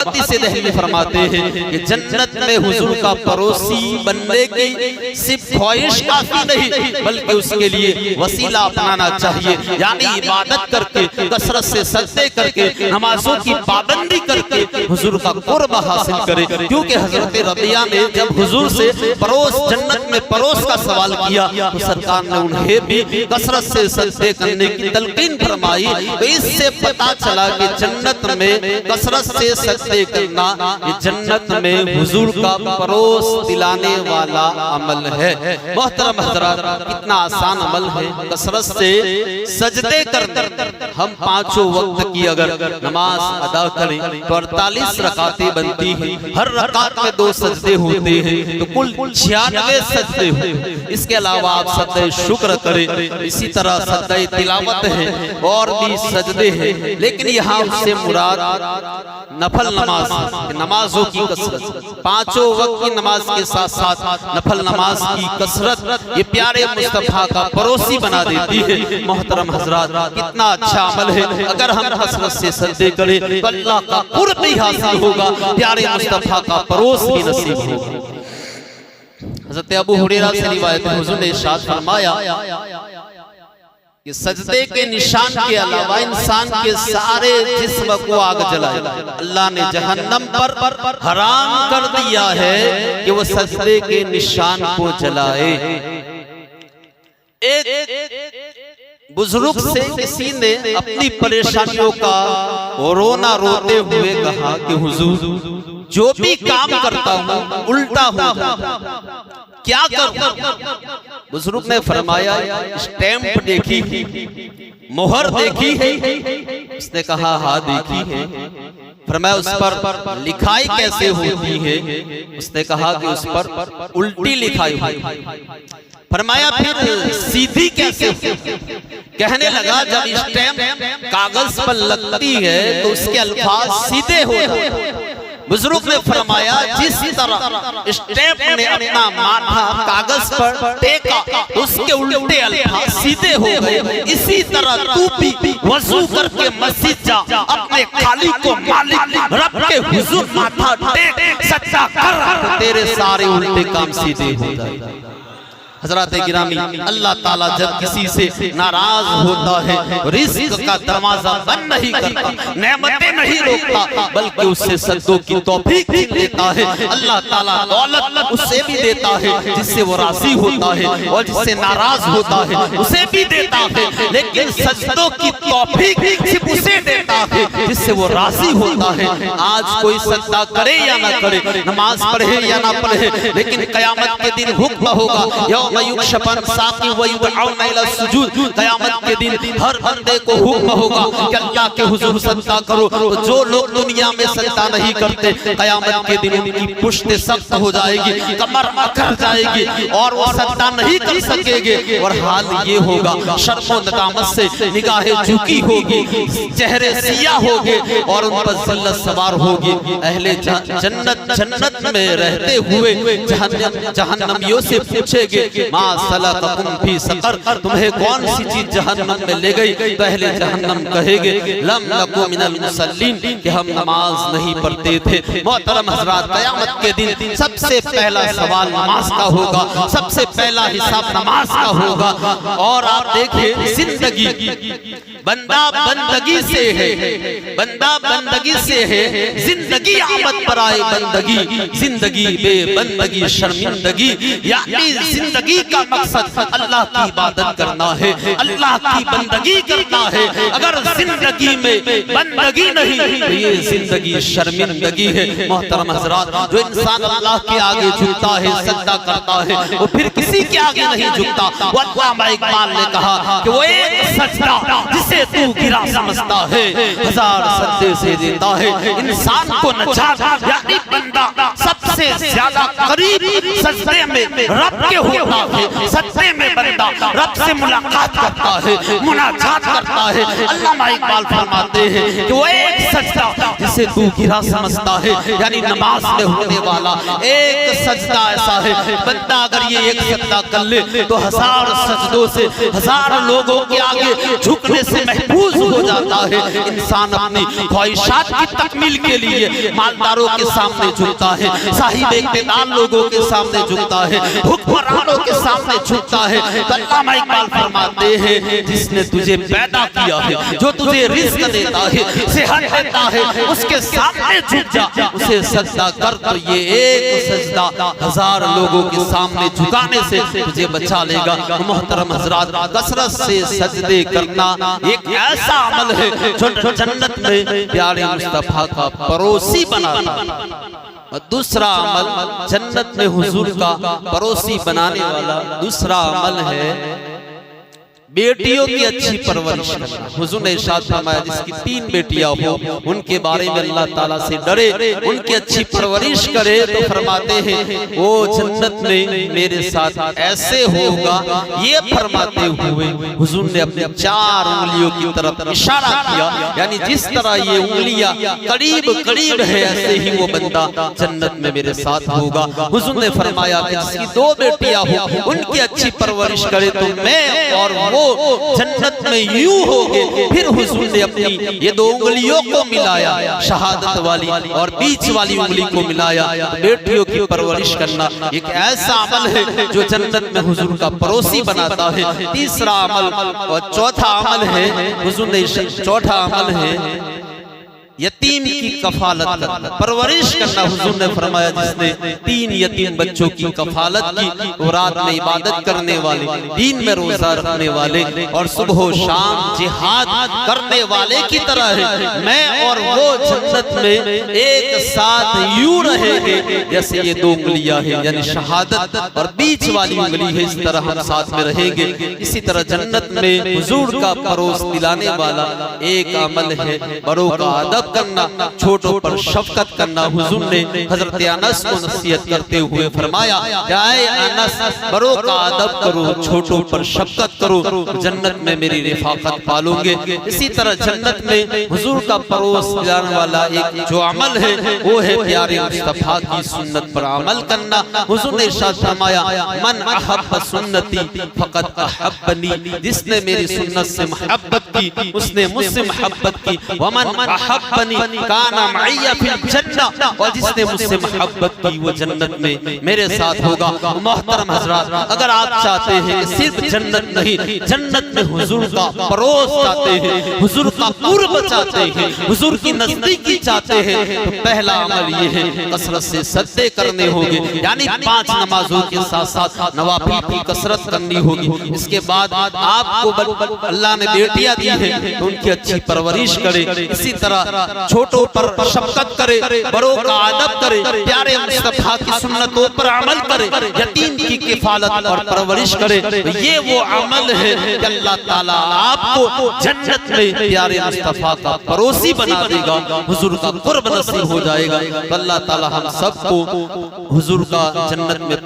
से दहली फरमाते हैं कि जन्नत में हुजूर का पड़ोसी बनने की सिर्फ ख्वाहिश काफी नहीं, बल्कि उसके लिए वसीला अपनाना चाहिए। यानी इबादत करके, कसरत से सजदे करके, नमाजों की पाबंदी करके हुजूर का कुर्ब हासिल करे। क्योंकि हजरत रबिया ने जब हुजूर से पड़ोस, जन्नत में पड़ोस का सवाल किया तो सरकार ने उन्हें भी कसरत से सजदे करने की तलकीन फरमाई। तो इससे पता चला कि जन्नत में कसरत से सजदे करना ये जन्नत में हुजूर का परोस दिलाने वाला अमल है। मोहतरम हज़रात, कितना आसान अमल है कसरत से सजदे करना। हम पांचों वक्त की अगर नमाज अदा करें तो 48 रकातें बनती हैं। हर रकात में 2 सजदे होते हैं, तो कुल 96 सजदे होते। इसके अलावा आप सजदे शुक्र करें, इसी तरह सजदे तिलावत है और भी सजदे हैं। लेकिन यहाँ उससे मुराद नफल नमाज, नमाजों की कसरत, पांचों वक्त की नमाज के साथ साथ नफल नमाज की कसरत ये प्यारे मुस्तफा का पड़ोसी बना देती है। मोहतरम हजरात, कितना अच्छा अमल है। अगर हम कसरत से सजदे करें तो अल्लाह का कुर्ब भी हासिल होगा, प्यारे मुस्तफा का पड़ोस भी नसीब होगा। हज़रत अबू हुरैरा से रिवायत है, हुजूर ने इरशाद फरमाया कि सजदे के निशान के अलावा इंसान के सारे जिस्म को आग जलाए। अल्लाह ने जहन्नम पर हराम कर दिया है कि वो सजदे के निशान को जलाए। एक बुजुर्ग से किसी ने अपनी परेशानियों का रोना रोते हुए कहा कि हुजूर, जो भी काम करता हूँ उल्टा हो जाता, क्या करूं? बुजुर्ग ने फरमाया, स्टैंप देखी, मोहर देखी है? उसने कहा हाँ देखी है। फरमाया उस पर लिखाई कैसे होती है? उसने कहा कि उस पर उल्टी लिखाई होती। फरमाया फिर सीधी कैसे? कहने लगा जब स्टैंप कागज पर लगती है तो उसके अल्फाज सीधे हो जाते हैं। बुजुर्ग ने फरमाया जिस तरह स्टैंप ने अपना माथा कागज पर टेका उसके उल्टे अल्फाज सीधे हो गए, इसी तरह तू भी वजू करके मस्जिद जा, अपने खाली को मालिक रब के हुजूर माथा टेक सच्चा कर, तेरे सारे उल्टे काम सीधे हो जाएंगे। हज़रात गिरामी, अल्लाह ताला जब किसी से नाराज होता है रिज़्क़ का दरवाजा बंद नहीं करता, नेमतें नहीं रोकता, बल्कि उससे सद्दों की तौफीक देता है। अल्लाह ताला दौलत उससे भी देता है जिससे वो राजी होता है, और जिससे नाराज होता है उसे भी देता है। लेकिन सद्दों की तौफीक सिर्फ उसे देता है जिससे वो राजी होता है। आज कोई सद्दा करे या ना करे, नमाज पढ़े या ना पढ़े, लेकिन क़यामत के दिन हुक्म होगा क़यामत के दिन हर बंदे को हुक्म होगा कि अल्लाह के हुजूर सजदा करो। तो जो लोग दुनिया में सजदा नहीं करते, क़यामत के दिन उनकी पुश्त सख्त हो जाएगी, कमर अकड़ जाएगी और वो सजदा नहीं कर सकेंगे। और हाल ये होगा शर्म और नदामत से निगाहें झुकी होगी, चेहरे सिया होंगे और उन पर ज़िल्लत सवार होगी। अहले जन्नत में रहते हुए जहन्नमियों से पूछेंगे मा सलककुम फी सक़र, तुम्हें कौन सी चीज जहन्नम में ले गई? तो अहले जहन्नम कहेंगे लम नकु मिनल मुसल्लीन, कि हम नमाज नहीं पढ़ते थे। मोहतरम हज़रात, क़यामत के दिन सबसे पहला सवाल नमाज का होगा, सबसे पहला हिसाब नमाज का होगा। और आप देखिए जिंदगी बंदा बंदगी से है, बंदा बंदगी से है, जिंदगी आमद पर आए बंदगी, जिंदगी बेबंदगी शर्मिंदगी। यानी जिंदगी का मकसद अल्लाह की इबादत करना है, अल्लाह की बंदगी करना है। अगर जिंदगी में बंदगी नहीं तो ये जिंदगी शर्मिंदगी है। मोहतरम हज़रात, जो इंसान अल्लाह के आगे झुकता है, सजदा करता है, वो फिर किसी के आगे नहीं झुकता। अल्लामा इकबाल ने कहा कि वो एक सजदा जिसे तू गिरा समझता है, 1000 सजदे से देता है इंसान को नजात। यानी बंदा सबसे सबसे ज्यादा करीब सजदे में रब के होता है। सजदे में बंदा रब से मुलाकात करता है, मुनाजात करता है। अल्लामा इकबाल फरमाते हैं कि वो एक सजदा जिसे तू गिरा समझता है, यानी नमाज में होने वाला एक सजदा ऐसा है, बंदा अगर ये एक सजदा कर ले तो 1000 सजदों से 1000 लोगों के आगे झुकने से महफूज हो जाता है। इंसान अपनी ख्वाहिशात की तकमील के लिए मालदारों के सामने झुकता है, साहिब इक़्तिदार लोगों के सामने झुकता है, हुक्मरानों के सामने झुकता है। अल्लामा इकबाल फरमाते हैं जिसने तुझे पैदा किया है, जो तुझे रिज़्क़ देता है, सेहत देता है, उसके सामने झुक जा, उसे सजदा कर तो ये एक सजदा 1000 लोगों के सामने झुकाने से तुझे बचा लेगा। मोहतरम हज़रात, कसरत से सजदे करना एक ऐसा अमल है जो जन्नत में प्यारे मुस्तफा का पड़ोसी बनाता है। और दूसरा अमल जन्नत में हुजूर का पड़ोसी बनाने वाला दूसरा अमल है बेटियों की अच्छी परवरिश करना। हुजूर ने इरशाद फरमाया जिसकी 3 बेटियां हो उनके बारे में अल्लाह ताला से डरे, उनकी अच्छी परवरिश करे तो फरमाते हैं वो जन्नत में मेरे साथ ऐसे होगा। ये फरमाते हुए हुजूर ने अपने 4 उंगलियों की तरफ इशारा किया, यानी जिस तरह ये उंगलियां करीब करीब है ऐसे ही वो बंदा जन्नत में मेरे साथ होगा। हुजूर ने फरमाया कि जिसकी 2 बेटियां हो उनकी अच्छी परवरिश करे तो मैं और वो जन्नत में यूं होगे। फिर हुजूर ने अपनी ये 2 उंगलियों को मिलाया, शहादत वाली और बीच वाली उंगली को मिलाया। बेटियों की परवरिश करना एक ऐसा अमल है जो जन्नत में हुजूर का पड़ोसी बनाता है। तीसरा अमल और चौथा अमल है, हुजूर ने चौथा अमल है यतीम की कफालत करना, परवरिश करना। हुजूर ने फरमाया जिसने 3 यतीम बच्चों की कफालत की, वो रात में इबादत करने वाले, दिन में रोजा रखने वाले और सुबह शाम जिहाद करने वाले की तरह है। मैं और वो जन्नत में एक साथ यूं रहेंगे जैसे ये 2 उंगलियां हैं, यानी शहादत और बीच वाली उंगली है, इस तरह हम साथ में रहेंगे। इसी तरह जन्नत में हुजूर का परोस दिलाने वाला एक अमल है बड़ों का अदब करना, छोटों पर शफकत करना। हुजूर ने हजरत अनस को नसीहत करते हुए फरमाया ऐ अनस बड़ों का अदब करो, छोटों पर शफकत करो, जन्नत में मेरी रिफाकत पालोगे। इसी तरह जन्नत में हुजूर का परोस दिलाने वाला एक जो अमल है वो है प्यारे मुस्तफा की सुन्नत पर अमल करना। हुजूर ने इरशाद फरमाया मन अहब्ब सुन्नती फक़द अहब्बनी, जिसने मेरी सुन्नत से मोहब्बत की उसने मुझसे मोहब्बत की। वमन अहब्बनी काना मइया फिल जन्नह, और जिसने मुझसे मोहब्बत की वो जन्नत में मेरे साथ होगा। मोहतरम हज़रात, अगर आप चाहते हैं कि सिर्फ जन्नत नहीं, जन्नत में हुजूर का परोस चाहते हैं, हुजूर का कुर्ब चाहते हैं, हुजूर की नजदीकी चाहते हैं, तो पहला अमल ये है कसरत से सजदे करने होंगे, यानी 5 नमाजों के साथ साथ नवाफिल की कसरत करनी होगी। इसके बाद आपको अल्लाह ने बेटियां दी है तो उनकी अच्छी परवरिश करे। इसी तरह छोटों पर शफकत करे, बड़ों का अदब करे, प्यारे मुस्तफा की सुन्नतों पर अमल करे, यतीम की किफालत और परवरिश करे। ये वो अमल है कि अल्लाह ताला आपको जन्नत में प्यारे मुस्तफा का पड़ोसी बना देगा, हुजूर का कुर्ब नसीब हो जाएगा। तो अल्लाह ताला हम सबको हुजूर का जन्नत में